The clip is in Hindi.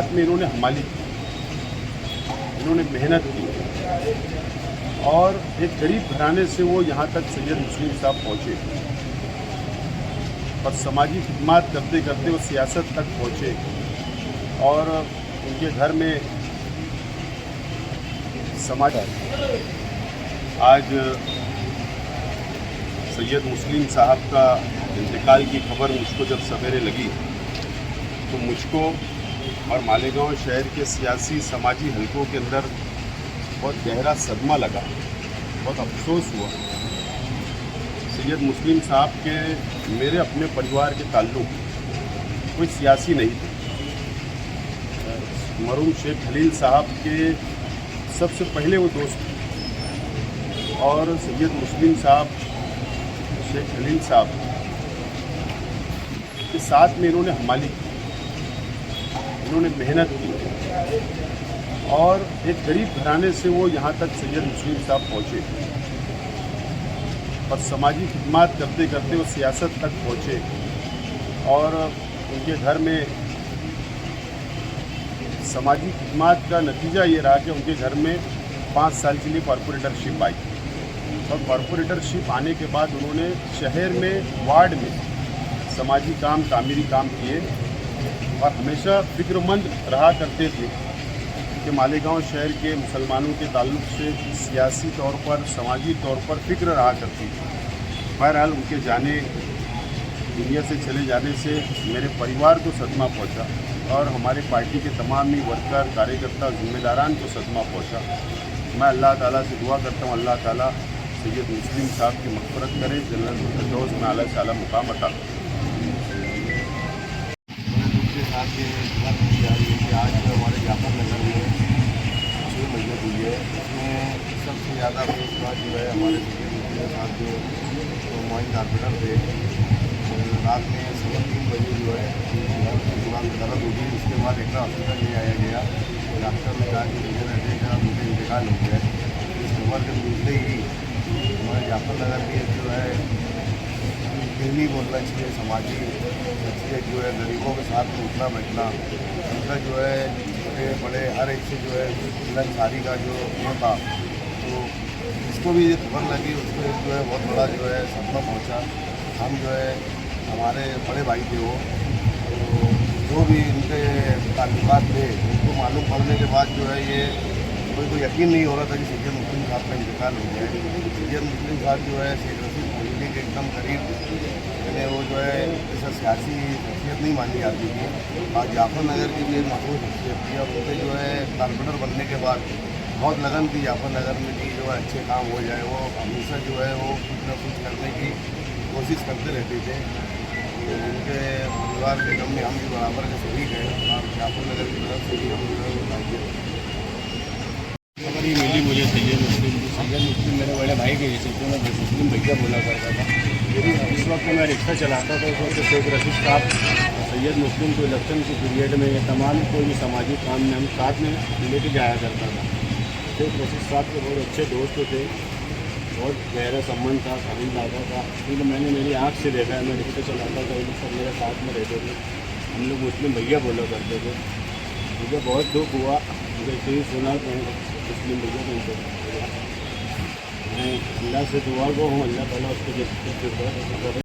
साथ में इन्होंने हमाली की, इन्होंने मेहनत की और एक गरीब घराने से वो यहाँ तक सैयद मुस्लिम साहब पहुँचे और समाजी खिदमत करते करते वो सियासत तक पहुँचे और उनके घर में समाज आज सैयद मुस्लिम साहब का इंतकाल की खबर मुझको जब सवेरे लगी तो मुझको और मालेगांव शहर के सियासी समाजी हलकों के अंदर बहुत गहरा सदमा लगा, बहुत अफसोस हुआ। सैयद मुस्लिम साहब के मेरे अपने परिवार के ताल्लुक कोई सियासी नहीं थे। मरहूम शेख खलील साहब के सबसे पहले वो दोस्त थे और सैयद मुस्लिम साहब शेख खलील साहब के साथ में इन्होंने हमाली की, इन्होंने मेहनत की और एक गरीब घराने से वो यहाँ तक सैयद मुस्लिम साहब पहुँचे और समाजी खिदमत करते करते वो सियासत तक पहुँचे और उनके घर में समाजी खिदमत का नतीजा ये रहा कि उनके घर में 5 साल के लिए कॉरपोरेटरशिप आई और कॉरपोरेटरशिप आने के बाद उन्होंने शहर में वार्ड में समाजी काम तामीरी काम किए और हमेशा फिक्रमंद रहा करते थे कि मालेगांव शहर के मुसलमानों के ताल्लुक से सियासी तौर पर समाजी तौर पर फिक्र रहा करती थी। बहरहाल उनके जाने दुनिया से चले जाने से मेरे परिवार को सदमा पहुंचा और हमारे पार्टी के तमाम ही वर्कर कार्यकर्ता जिम्मेदारान को सदमा पहुंचा। मैं अल्लाह ताला से दुआ करता हूं अल्लाह ताला सैयद मुस्लिम साहब की मग़फ़िरत करे, जन्नतुल फ़िरदौस में आला ताला मुकाम अता करे। के साथ ये बात की जा रही है कि आज जो हमारे जाफर नगर में 6 मस्जिद हुई है, इसमें सबसे ज़्यादा फेस बात जो है हमारे के साथ जो मोइन कारपेटर थे, रात में 3:15 बजे जो है दिमाग में दर्द होगी। उसके बाद एक हॉस्पिटल ले आया गया, डॉक्टर ने कहा कि मुझे रहेगा, मुझे इंतकाल हो गया। इस खबर के मिलते ही हमारे जाफर नगर की जो है डेली बोलना चाहिए, समाजी शख्सियत जो है गरीबों के साथ में उठना बैठना, उनका जो है छोटे बड़े हर एक से जो है मिलनसारी का जो वो था, तो जिसको भी ये खबर लगी उसको जो है बहुत बड़ा जो है सदमा पहुंचा। हम जो है हमारे बड़े भाई थे वो, तो जो भी इनके ताल्लुकात थे उनको मालूम पड़ने के बाद जो है ये कोई यकीन नहीं हो रहा था कि सैयद मुस्लिम साहब का इंतकाल हो गया है। सैयद मुस्लिम साहब जो है शेख रशीद फैमिली के एकदम करीब, यानी वो जो है ऐसा सियासी शख्सियत नहीं मानी जाती थी। आज जाफर नगर की भी एक मशहूर शख्सियत थी। अब उनके जो है कारपोरेटर बनने के बाद बहुत लगन थी जाफर नगर में कि जो है अच्छे काम हो जाए। वो हमेशा जो है वो कुछ न कुछ करने की कोशिश करते रहते थे। तो उनके परिवार के गम में हम भी बराबर के शरीक हैं और जाफर नगर की तरफ से भी हम जो है खबर ही मिली मुझे सैयद मुस्लिम मेरे बड़े भाई के जैसे थे। मैं मुस्लिम भैया बोला करता था। यदि इस वक्त मैं रिक्शा चलाता था, उस वक्त शेख रशीद साहब सैयद मुस्लिम को इलेक्शन के पीरियड में ये तमाम कोई भी सामाजिक काम में हम साथ में लेके जाया करता था। शेख रशीद साहब के बहुत अच्छे दोस्त थे, बहुत गहरा संबंध था, खरीद लाता था। फिर मैंने मेरी आँख से देखा है, मैं रिक्शा चलाता था, ये सब मेरे साथ में रहते थे। हम लोग मुस्लिम भैया बोला करते थे। मुझे बहुत दुख हुआ, मुझे कहीं सुना तो मुस्लिम भैया को मैं अल्लाह से दुआ को हूँ, अल्लाह ताला उसको